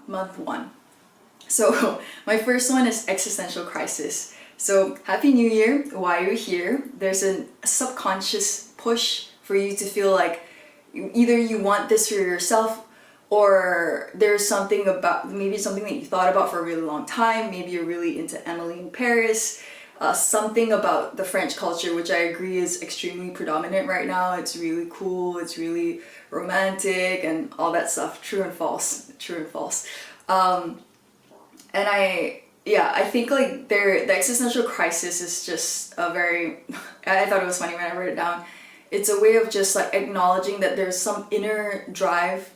month one. So my first one is existential crisis. So Happy New Year, why are you here? There's a subconscious push for you to feel like either you want this for yourself, or there's something about, maybe something that you thought about for a really long time. Maybe you're really into Emily in Paris. Something about the French culture, which I agree is extremely predominant right now. It's really cool, it's really romantic and all that stuff. True and false, true and false. And I think like the existential crisis is just a very, I thought it was funny when I wrote it down. It's a way of just like acknowledging that there's some inner drive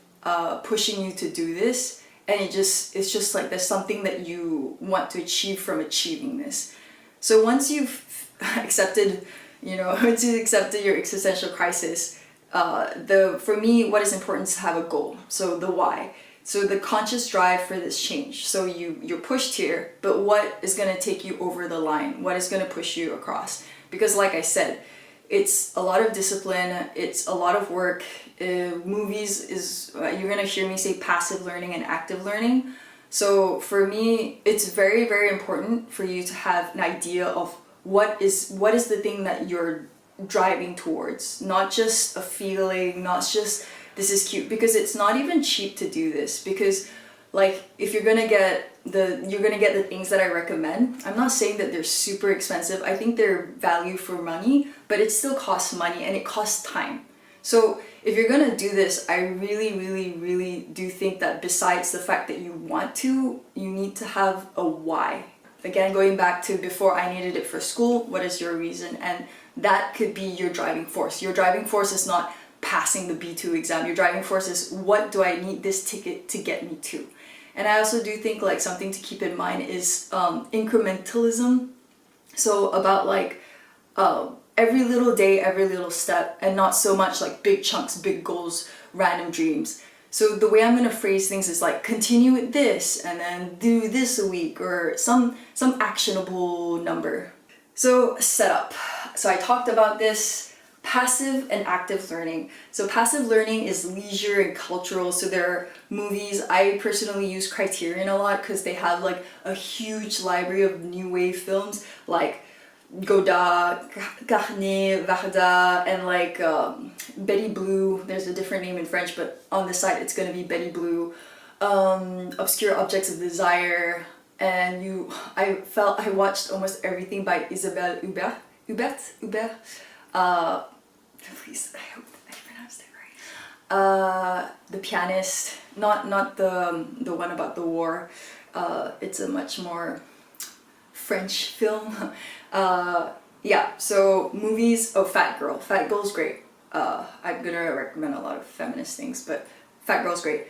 pushing you to do this, and it's just like there's something that you want to achieve from achieving this. So once you've accepted, once you've accepted your existential crisis, for me, what is important is to have a goal. So the why. So the conscious drive for this change. So you're pushed here, but what is going to take you over the line? What is going to push you across? Because like I said, it's a lot of discipline, it's a lot of work. Movies is, you're going to hear me say passive learning and active learning. So for me, it's very, very important for you to have an idea of what is the thing that you're driving towards. Not just a feeling, not just this is cute, because it's not even cheap to do this. Because like if you're gonna get the things that I recommend, I'm not saying that they're super expensive. I think they're value for money, but it still costs money and it costs time. So if you're gonna do this, I really, really, really do think that besides the fact that you want to, you need to have a why. Again, going back to before I needed it for school, what is your reason? And that could be your driving force. Your driving force is not passing the B2 exam. Your driving force is, what do I need this ticket to get me to? And I also do think like something to keep in mind is incrementalism. So about like every little day, every little step, and not so much like big chunks, big goals, random dreams. So the way I'm going to phrase things is like continue with this and then do this a week, or some actionable number. So setup. So I talked about this. Passive and active learning. So passive learning is leisure and cultural. So there are movies. I personally use Criterion a lot because they have like a huge library of new wave films like Godard, Carné, Varda, and like Betty Blue. There's a different name in French, but on the site it's going to be Betty Blue. Obscure Objects of Desire. And I watched almost everything by Isabelle Hubert. Please, I hope I pronounced it right. The Pianist, not the one about the war. It's a much more French film. So movies. Oh, Fat Girl. Fat Girl's great. I'm gonna recommend a lot of feminist things, but Fat Girl's great.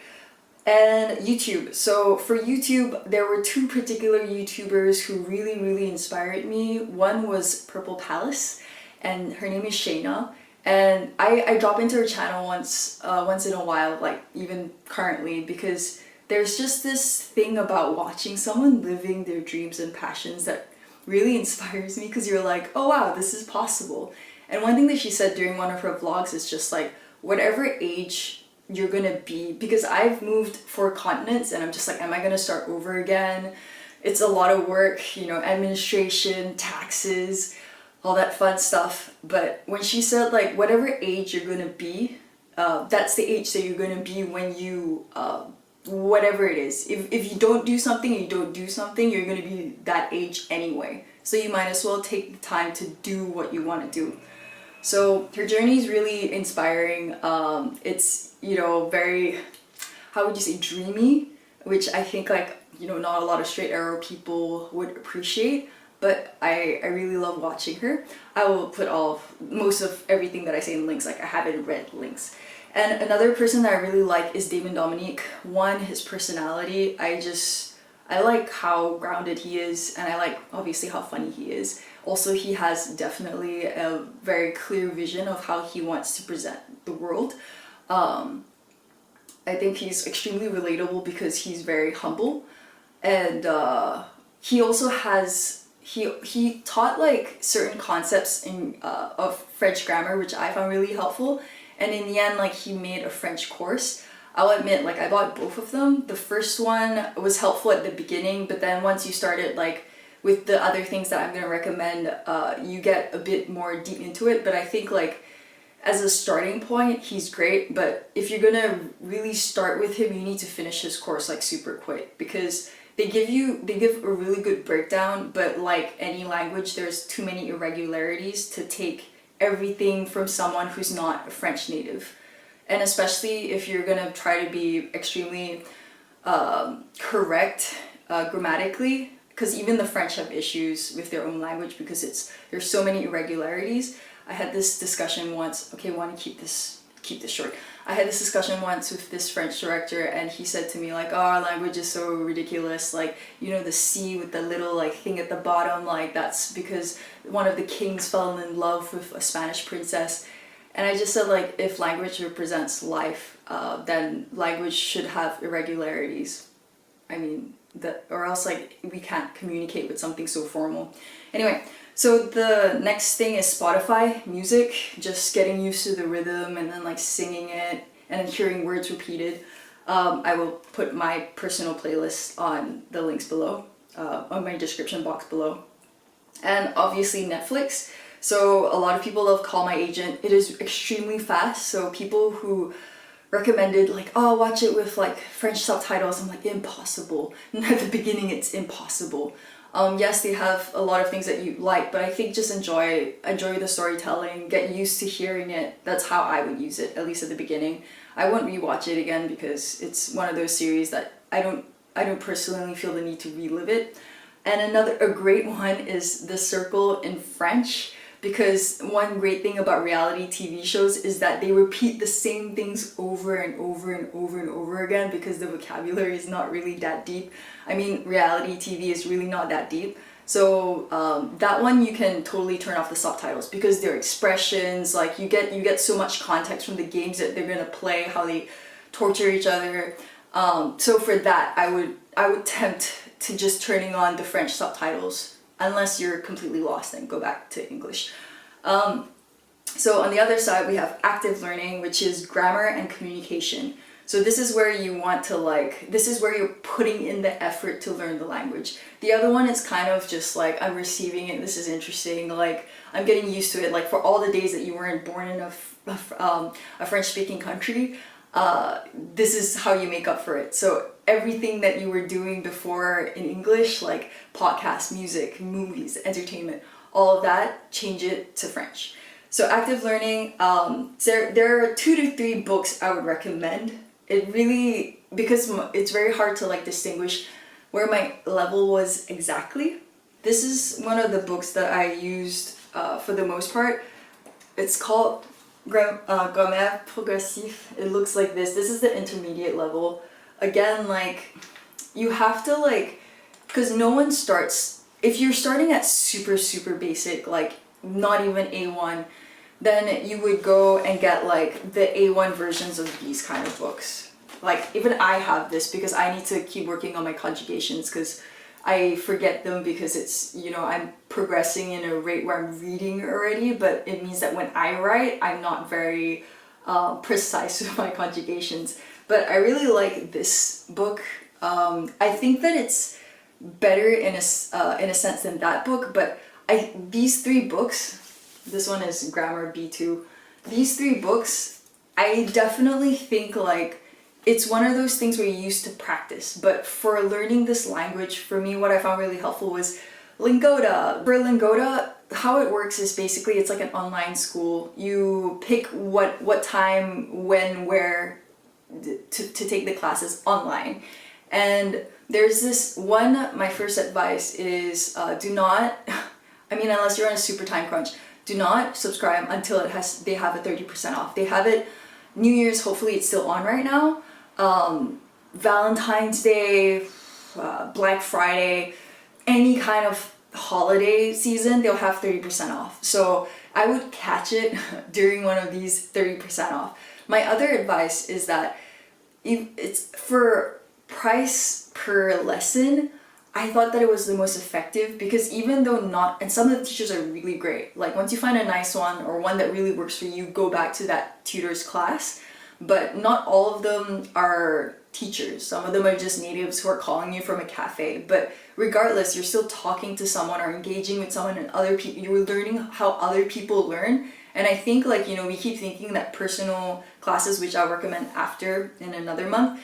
And YouTube. So for YouTube, there were two particular YouTubers who really, really inspired me. One was Purple Palace, and her name is Shayna. And I drop into her channel once in a while, like even currently, because there's just this thing about watching someone living their dreams and passions that really inspires me, because you're like, oh wow, this is possible. And one thing that she said during one of her vlogs is just like, whatever age you're gonna be, because I've moved 4 continents and I'm just like, am I gonna start over again? It's a lot of work, administration, taxes, all that fun stuff. But when she said like whatever age you're gonna be, that's the age that you're gonna be when you whatever it is. If you don't do something, you're gonna be that age anyway. So you might as well take the time to do what you want to do. So her journey is really inspiring. It's very, how would you say, dreamy, which I think like not a lot of straight arrow people would appreciate. But I really love watching her. I will put most of everything that I say in links, like I have it in red links. And another person that I really like is Damon Dominique. One, his personality, I like how grounded he is, and I like obviously how funny he is. Also, he has definitely a very clear vision of how he wants to present the world. I think he's extremely relatable because he's very humble, and he also has he taught like certain concepts of French grammar, which I found really helpful. And in the end, like he made a French course. I'll admit, like I bought both of them. The first one was helpful at the beginning, but then once you started like with the other things that I'm gonna recommend, you get a bit more deep into it. But I think like as a starting point, he's great. But if you're gonna really start with him, you need to finish his course like super quick, because they give a really good breakdown. But like any language, there's too many irregularities to take everything from someone who's not a French native. And especially if you're gonna try to be extremely correct grammatically, because even the French have issues with their own language because there's so many irregularities. I had this discussion once. Okay, I want to keep this short. I had this discussion once with this French director, and he said to me like, "Oh, our language is so ridiculous. Like, you know, the C with the little like thing at the bottom, like that's because one of the kings fell in love with a Spanish princess." And I just said like, if language represents life, then language should have irregularities. I mean, or else like we can't communicate with something so formal. Anyway, so the next thing is Spotify music, just getting used to the rhythm and then like singing it and then hearing words repeated. I will put my personal playlist on the links below, on my description box below. And obviously Netflix. So a lot of people love Call My Agent. It is extremely fast, so people who recommended like, oh, watch it with like French subtitles, I'm like, impossible. And at the beginning it's impossible. Yes, they have a lot of things that you like, but I think just enjoy the storytelling, get used to hearing it. That's how I would use it, at least at the beginning. I won't rewatch it again because it's one of those series that I don't personally feel the need to relive it. And a great one is The Circle in French, because one great thing about reality TV shows is that they repeat the same things over and over and over and over again because the vocabulary is not really that deep. I mean, reality TV is really not that deep. So that one you can totally turn off the subtitles because their expressions, like you get so much context from the games that they're gonna play, how they torture each other. So for that, I would tempt to just turning on the French subtitles. Unless you're completely lost and go back to English. So on the other side, we have active learning, which is grammar and communication. So this is where you want to this is where you're putting in the effort to learn the language. The other one is kind of just like, I'm receiving it, this is interesting, like I'm getting used to it. Like for all the days that you weren't born in a French-speaking country, this is how you make up for it. So everything that you were doing before in English, like podcasts, music, movies, entertainment, all of that, change it to French. So active learning, there are 2 to 3 books I would recommend. It really, because it's very hard to like distinguish where my level was exactly. This is one of the books that I used for the most part. It's called Grammaire Progressif. It looks like this. This is the intermediate level. Again, like, you have to like, because no one starts, if you're starting at super, super basic, like not even A1, then you would go and get like the A1 versions of these kind of books. Like even I have this because I need to keep working on my conjugations because I forget them because it's, you know, I'm progressing in a rate where I'm reading already, but it means that when I write, I'm not very precise with my conjugations. But I really like this book. I think that it's better in a sense than that book, but these 3 books, this one is Grammar B2, these 3 books, I definitely think like it's one of those things where you used to practice. But for learning this language, for me, what I found really helpful was Lingoda. For Lingoda, how it works is basically it's like an online school. You pick what time, when, where to take the classes online. And there's this one, my first advice is do not, I mean, unless you're on a super time crunch, do not subscribe until they have a 30% off. They have it New Year's, hopefully it's still on right now. Valentine's Day, Black Friday, any kind of holiday season, they'll have 30% off. So I would catch it during one of these 30% off. My other advice is that it's for price per lesson, I thought that it was the most effective because even though and some of the teachers are really great, like once you find a nice one or one that really works for you, go back to that tutor's class. but not all of them are teachers. Some of them are just natives who are calling you from a cafe. But regardless, you're still talking to someone or engaging with someone, and other people, you're learning how other people learn. And I think, like, you know, we keep thinking that personal classes, which I'll recommend after in another month,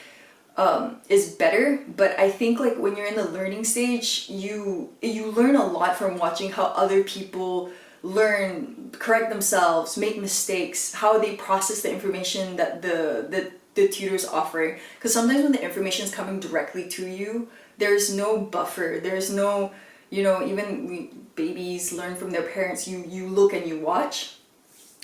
is better. But I think, like, when you're in the learning stage, you learn a lot from watching how other people learn, correct themselves, make mistakes, how they process the information that the tutor's offering. Because sometimes when the information is coming directly to you, there's no buffer, there's no, you know, even babies learn from their parents. You look and you watch.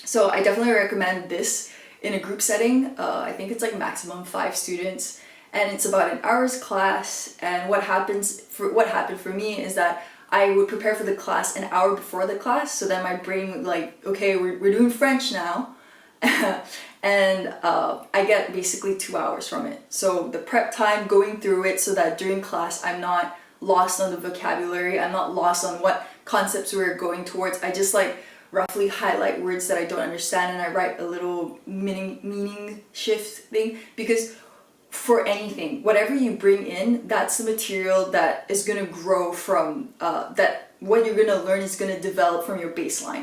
So I definitely recommend this in a group setting. I think it's like maximum 5 students, and it's about an hour's class. And what happened for me is that I would prepare for the class an hour before the class, so that my brain would, like, okay, we're doing French now. And I get basically 2 hours from it. So the prep time, going through it, so that during class I'm not lost on the vocabulary, I'm not lost on what concepts we're going towards. I just, like, roughly highlight words that I don't understand, and I write a little meaning shift thing. Because for anything, whatever you bring in, that's the material that is going to grow from, that what you're going to learn is going to develop from your baseline.